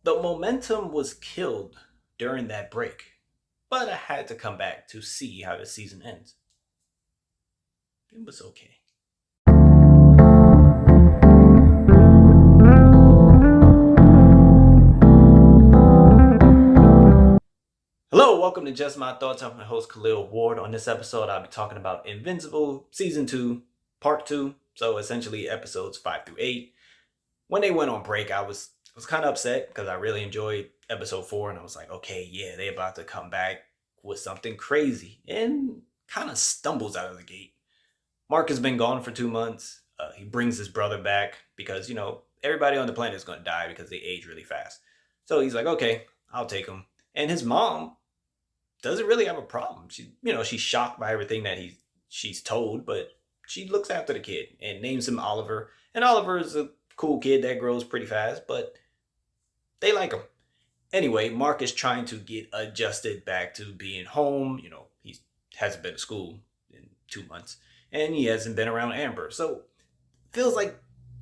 The momentum was killed during that break, but I had to come back to see how the season ends. It was okay. Hello, welcome to Just My Thoughts. I'm my host Khaleel Ward. On this episode, I'll be talking about Invincible Season 2, Part 2. So essentially episodes 5 through 8. When they went on break, I was kind of upset because I really enjoyed episode 4 and I was like, okay, yeah, they about to come back with something crazy and kind of stumbles out of the gate. Mark has been gone for 2 months. He brings his brother back because, everybody on the planet is going to die because they age really fast. So he's like, okay, I'll take him. And his mom doesn't really have a problem. She's shocked by everything that she's told, but she looks after the kid and names him Oliver. And Oliver is a cool kid that grows pretty fast, but they like him. Anyway, Mark is trying to get adjusted back to being home. He hasn't been to school in 2 months, and he hasn't been around Amber. So feels like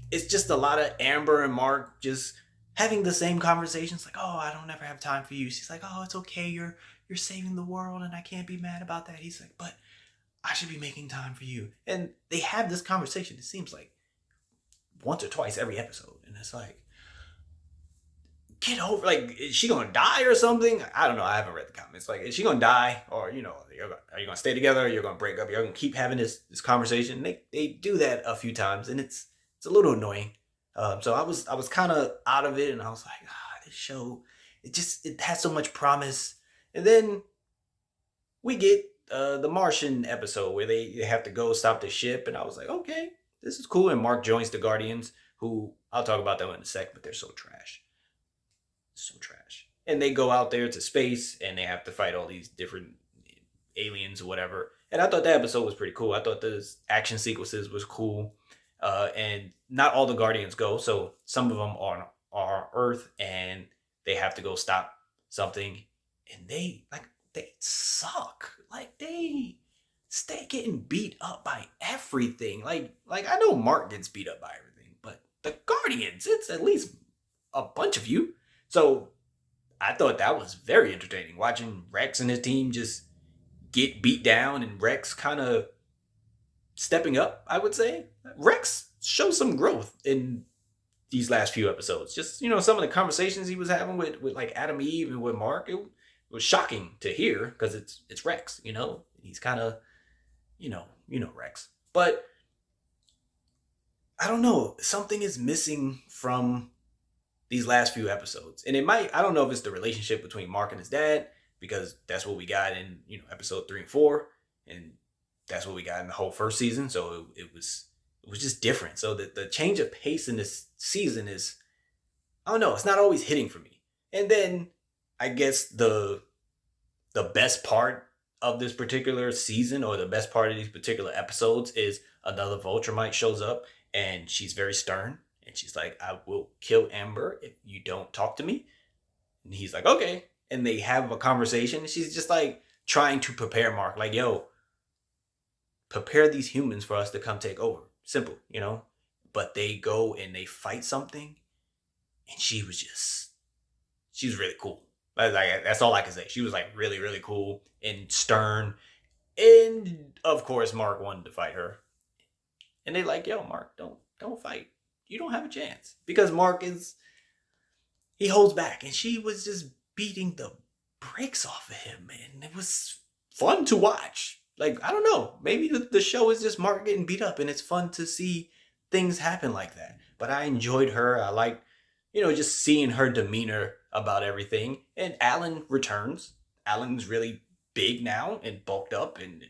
it's just a lot of Amber and Mark just having the same conversations. Like, oh, I don't ever have time for you. She's like, oh, it's okay. You're saving the world, and I can't be mad about that. He's like, but I should be making time for you. And they have this conversation. It seems like once or twice every episode, and it's like, get over, like, is she gonna die or something? I don't know. I haven't read the comments. Like, is she gonna die, or are you gonna stay together? Or you're gonna break up? You're gonna keep having this conversation. They do that a few times, and it's a little annoying. So I was kind of out of it, and I was like, this show, it has so much promise. And then we get the Martian episode where they have to go stop the ship, and I was like, okay, this is cool. And Mark joins the Guardians, who I'll talk about them in a sec, but they're so trash. So trash. And they go out there to space and they have to fight all these different aliens or whatever. And I thought that episode was pretty cool. I thought the action sequences was cool. And not all the Guardians go, so some of them are Earth and they have to go stop something. And they suck. Like, they stay getting beat up by everything. Like I know Mark gets beat up by everything, but the Guardians, it's at least a bunch of you. So I thought that was very entertaining, watching Rex and his team just get beat down, and Rex kind of stepping up, I would say. Rex shows some growth in these last few episodes. Just, some of the conversations he was having with like Adam Eve and with Mark, it was shocking to hear because it's Rex, He's kind of, Rex. But I don't know, something is missing from these last few episodes. And I don't know if it's the relationship between Mark and his dad, because that's what we got in, episode 3 and 4. And that's what we got in the whole first season. So it was just different. So the change of pace in this season is, I don't know, it's not always hitting for me. And then I guess the best part of this particular season, or the best part of these particular episodes, is another viltrumite shows up and she's very stern. And she's like, I will kill Amber if you don't talk to me. And he's like, okay. And they have a conversation. And she's just like trying to prepare Mark. Like, yo, prepare these humans for us to come take over. Simple, But they go and they fight something. And she's really cool. Like, that's all I can say. She was like really, really cool and stern. And of course, Mark wanted to fight her. And they like, yo, Mark, don't fight. You don't have a chance, because Mark he holds back, and she was just beating the brakes off of him, and it was fun to watch. Like, I don't know, maybe the show is just Mark getting beat up, and it's fun to see things happen like that. But I enjoyed her. I like, just seeing her demeanor about everything. And Alan returns. Alan's really big now and bulked up, and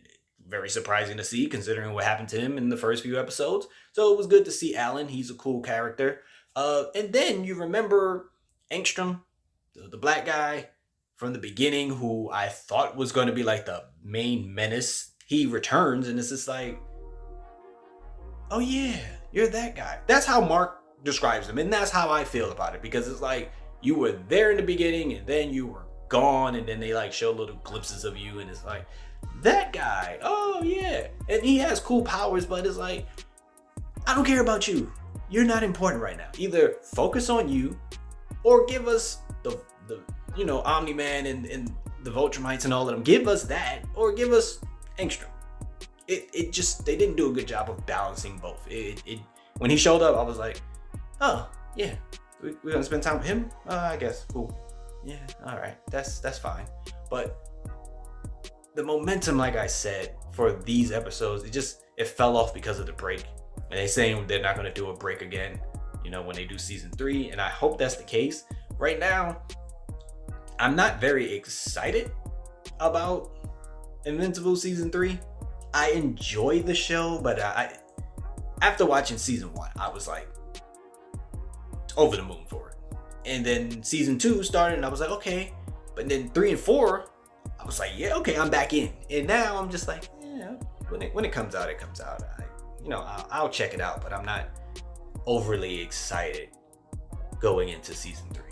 very surprising to see considering what happened to him in the first few episodes. So it was good to see Alan. He's a cool character. And then you remember Engstrom, the black guy from the beginning, who I thought was going to be like the main menace. He returns, and it's just like, oh yeah, you're that guy. That's how Mark describes him, and that's how I feel about it, because it's like, you were there in the beginning and then you were gone, and then they like show little glimpses of you, and it's like, that guy, oh yeah. And he has cool powers, but it's like, I don't care about you. You're not important right now. Either focus on you or give us the Omni-Man and the Viltrumites and all of them. Give us that, or give us Engstrom. It just, they didn't do a good job of balancing both. It when he showed up, I was like, oh yeah, we're gonna spend time with him. I guess cool. Yeah, all right, that's fine. But the momentum, like I said, for these episodes, it fell off because of the break. And they're saying they're not gonna do a break again, when they do season 3. And I hope that's the case. Right now, I'm not very excited about Invincible season 3. I enjoy the show, but I after watching season 1, I was like over the moon for it. And then season 2 started, and I was like, okay. But then 3 and 4, I was like, yeah, okay, I'm back in. And now I'm just like, yeah, when it comes out, it comes out. I'll check it out, but I'm not overly excited going into season 3.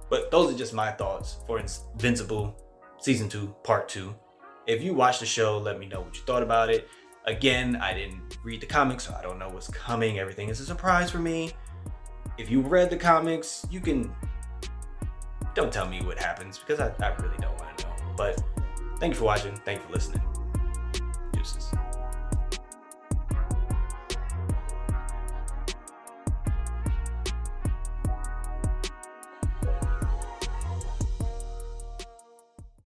But those are just my thoughts for Invincible season 2, part 2. If you watched the show, let me know what you thought about it. Again, I didn't read the comics, so I don't know what's coming. Everything is a surprise for me. If you read the comics, don't tell me what happens, because I really don't want to know. But thank you for watching. Thank you for listening.